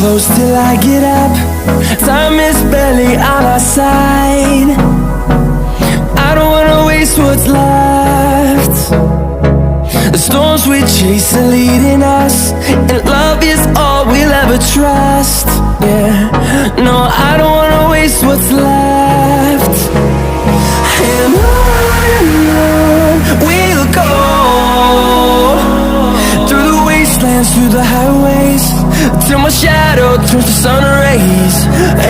close till I get up. Time is barely on our side. I don't wanna waste what's left. The storms we chase are leading us, and love is all we'll ever trust. Yeah, no, I don't wanna waste what's left. And on we'll go, through the wastelands, through the highways, till my shadow turns to sun rays.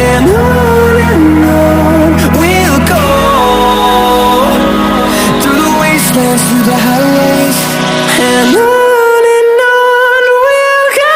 And on we'll go, through the wastelands, through the highways, and on we'll go.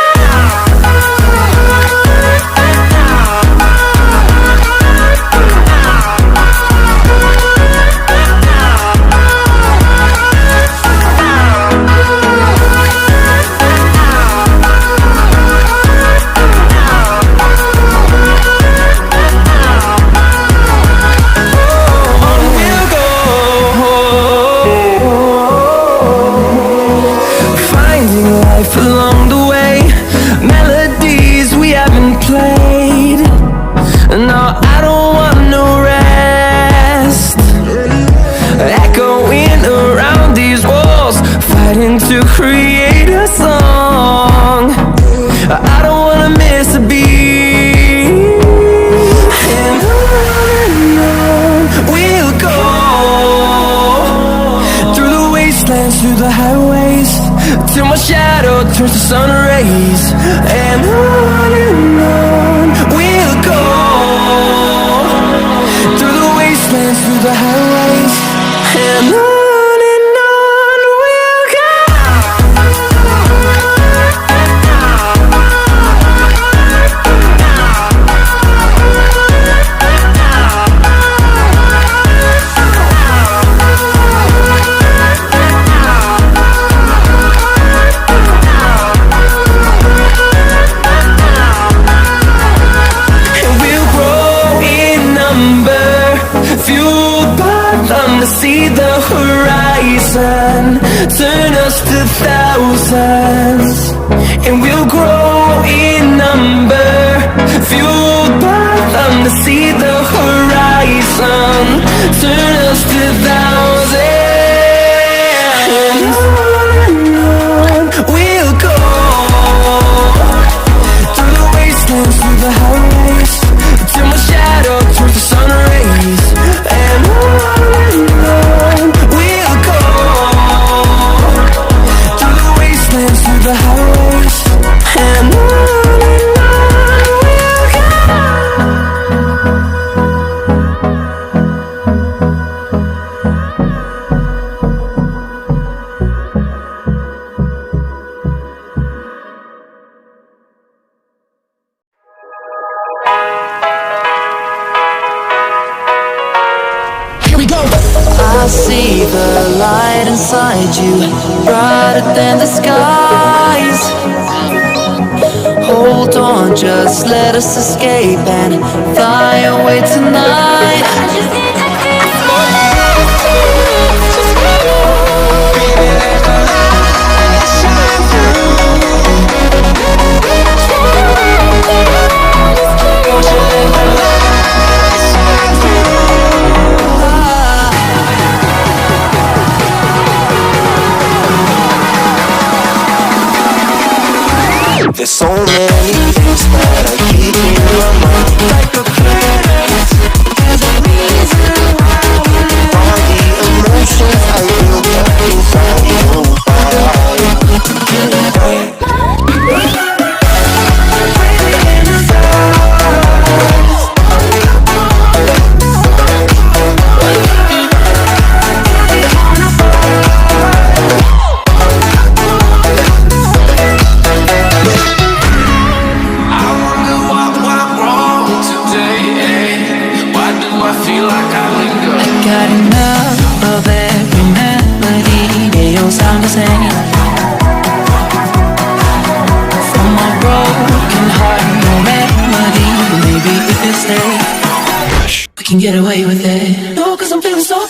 Along the way, melodies we haven't played. No, I don't want no rest. Echoing around these walls, fighting to create a song. I don't wanna miss a beat. And on we'll go, through the wastelands, through the highways, till my shadow turns to sun rays. And on we'll go, through the wastelands, through the highways, and on we'll go. See the horizon, turn us to thousands, and we'll grow in number, fueled by them to see the horizon, turn us to thousands. And on we'll go, through the wastelands, through the highways, till my shadow turns to sun rays. And on we'll go, through the wastelands, through the highways, and on we'll go. I see the light inside you, brighter than the skies. Hold on, just let us escape and fly away tonight. There's so many things that I keep in my mind, like a planet. There's a reason why all the emotions I built up inside you. Got enough of every melody, they all sound the same. From my broken heart, no remedy. Maybe if you stay, we can get away with it. No, 'cause I'm feeling so